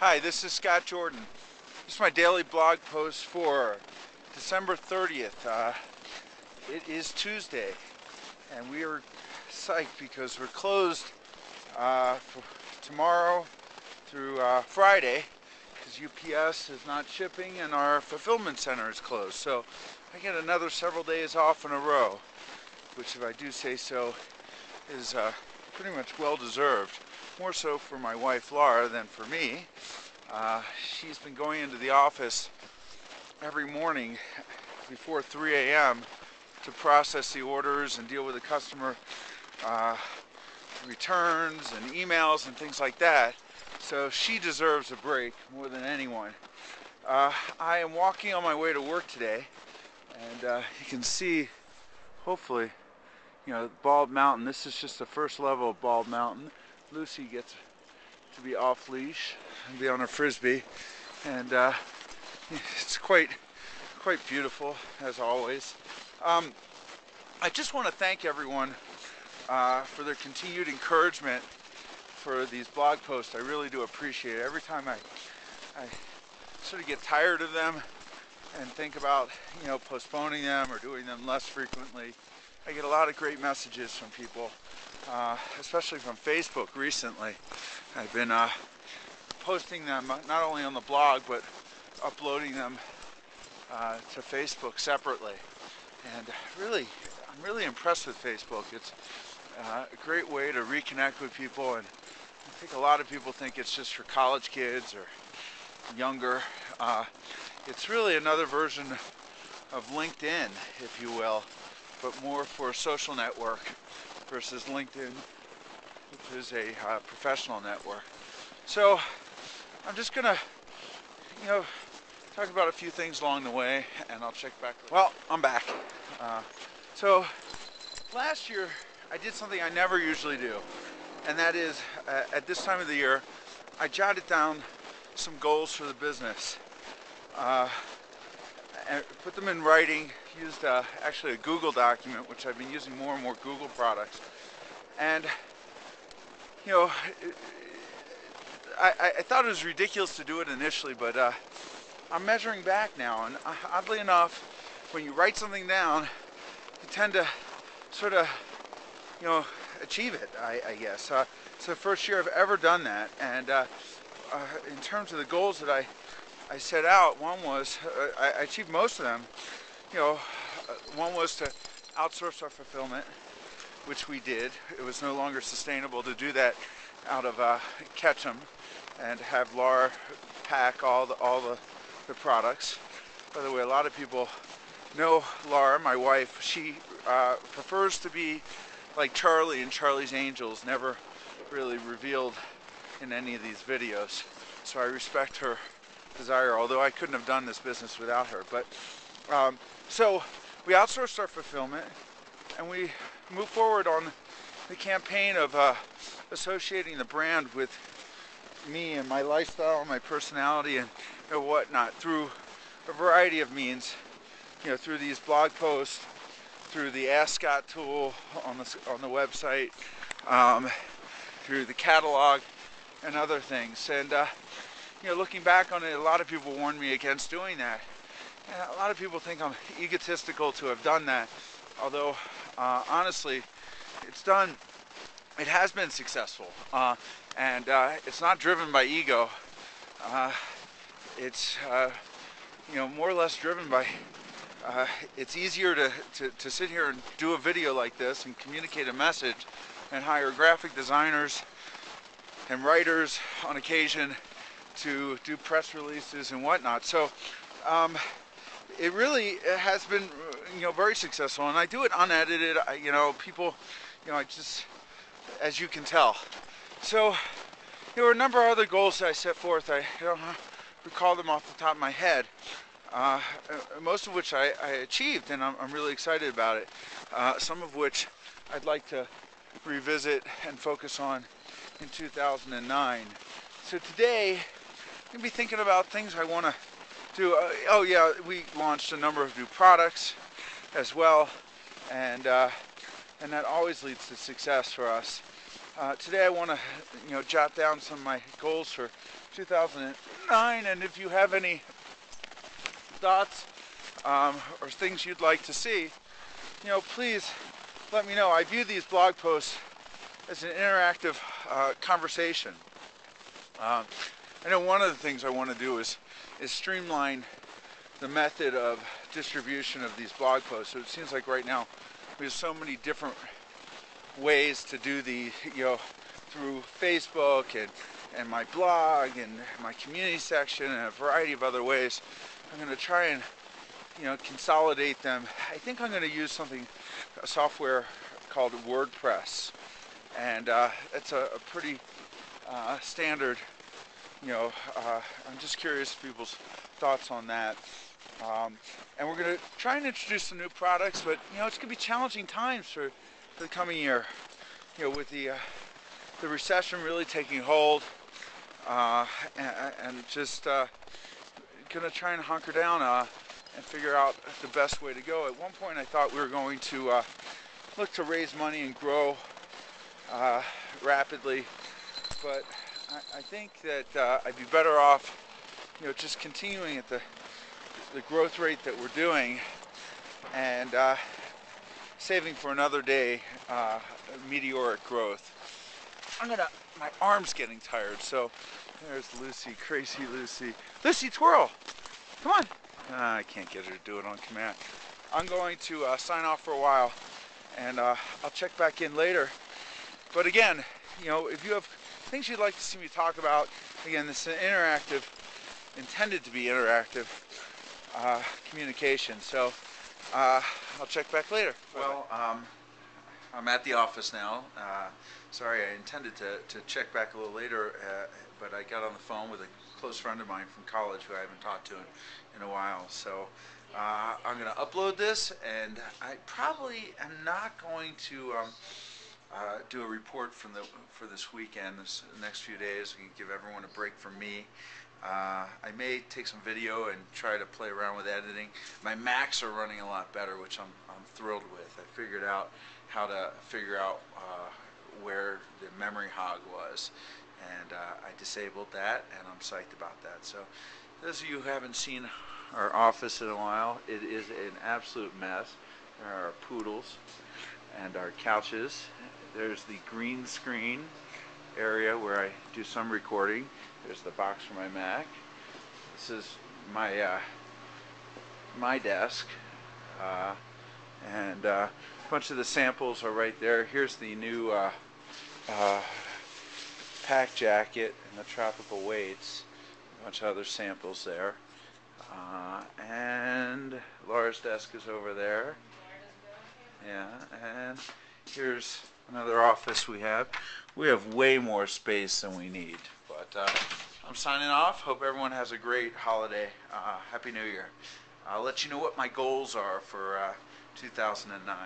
Hi, this is Scott Jordan. This is my daily blog post for December 30th. It is Tuesday, and we are psyched because we're closed for tomorrow through Friday because UPS is not shipping and our fulfillment center is closed. So I get another several days off in a row, which, if I do say so, is pretty much well deserved. More so for my wife Laura than for me. She's been going into the office every morning before 3 a.m. to process the orders and deal with the customer returns and emails and things like that. So she deserves a break more than anyone. I am walking on my way to work today, and you can see, hopefully, Bald Mountain. This is just the first level of Bald Mountain. Lucy gets to be off leash and be on her frisbee, and it's quite beautiful as always. I just want to thank everyone for their continued encouragement for these blog posts. I really do appreciate it. Every time I sort of get tired of them and think about postponing them or doing them less frequently, I get a lot of great messages from people, especially from Facebook recently. I've been posting them not only on the blog, but uploading them to Facebook separately. And I'm really impressed with Facebook. It's a great way to reconnect with people, and I think a lot of people think it's just for college kids or younger. It's really another version of LinkedIn, if you will, but more for a social network versus LinkedIn, which is a professional network. So I'm just gonna, talk about a few things along the way, and I'll check back. Well, I'm back. So last year I did something I never usually do, and that is at this time of the year I jotted down some goals for the business. And put them in writing, used actually a Google document, which I've been using more and more Google products. And, I thought it was ridiculous to do it initially, but I'm measuring back now, and oddly enough, when you write something down, you tend to sort of, achieve it, I guess. It's the first year I've ever done that, and in terms of the goals that I set out, one was, I achieved most of them. One was to outsource our fulfillment, which we did. It was no longer sustainable to do that out of Ketchum and have Laura pack all the products. By the way, a lot of people know Laura, my wife. She prefers to be like Charlie in Charlie's Angels, never really revealed in any of these videos. So I respect her desire, although I couldn't have done this business without her. But so we outsourced our fulfillment, and we moved forward on the campaign of associating the brand with me and my lifestyle, my personality, and whatnot through a variety of means. Through these blog posts, through the Ask Scott tool on the website, through the catalog, and other things. And looking back on it, a lot of people warned me against doing that. And a lot of people think I'm egotistical to have done that. Although, honestly, it has been successful. And it's not driven by ego. It's, more or less driven by, it's easier to sit here and do a video like this and communicate a message and hire graphic designers and writers on occasion to do press releases and whatnot. So it really has been very successful, and I do it unedited. People, I just, as you can tell. So there were a number of other goals that I set forth. I don't recall them off the top of my head, most of which I achieved, and I'm really excited about it. Some of which I'd like to revisit and focus on in 2009. So today I'm going to be thinking about things I want to do. Oh yeah, we launched a number of new products as well, and that always leads to success for us. Today I want to, jot down some of my goals for 2009, and if you have any thoughts or things you'd like to see, please let me know. I view these blog posts as an interactive conversation. I know one of the things I want to do is streamline the method of distribution of these blog posts. So it seems like right now we have so many different ways to do the, through Facebook and my blog and my community section and a variety of other ways. I'm going to try and, consolidate them. I think I'm going to use a software called WordPress. And it's a pretty standard, I'm just curious people's thoughts on that. And we're going to try and introduce some new products, but it's going to be challenging times for the coming year. With the recession really taking hold, and just going to try and hunker down and figure out the best way to go. At one point, I thought we were going to look to raise money and grow rapidly, but I think that I'd be better off, just continuing at the growth rate that we're doing, and saving for another day meteoric growth. My arm's getting tired, so there's Lucy, crazy Lucy. Lucy, twirl! Come on! I can't get her to do it on command. I'm going to sign off for a while, and I'll check back in later. But again, if you have things you'd like to see me talk about, again, this is an interactive, intended to be interactive communication. So I'll check back later. Well, I'm at the office now. Sorry, I intended to check back a little later, but I got on the phone with a close friend of mine from college who I haven't talked to in a while. So I'm going to upload this, and I probably am not going to do a report for this weekend, the next few days. We can give everyone a break from me. I may take some video and try to play around with editing. My Macs are running a lot better, which I'm thrilled with. I figured out how to figure out where the memory hog was, and I disabled that, and I'm psyched about that. So those of you who haven't seen our office in a while, it is an absolute mess. There are our poodles and our couches. There's the green screen area where I do some recording. There's the box for my Mac. This is my my desk, and a bunch of the samples are right there. Here's the new pack jacket and the tropical weights. A bunch of other samples there, and Laura's desk is over there. Yeah, and here's another office we have. We have way more space than we need, but I'm signing off. Hope everyone has a great holiday. Happy New Year. I'll let you know what my goals are for 2009.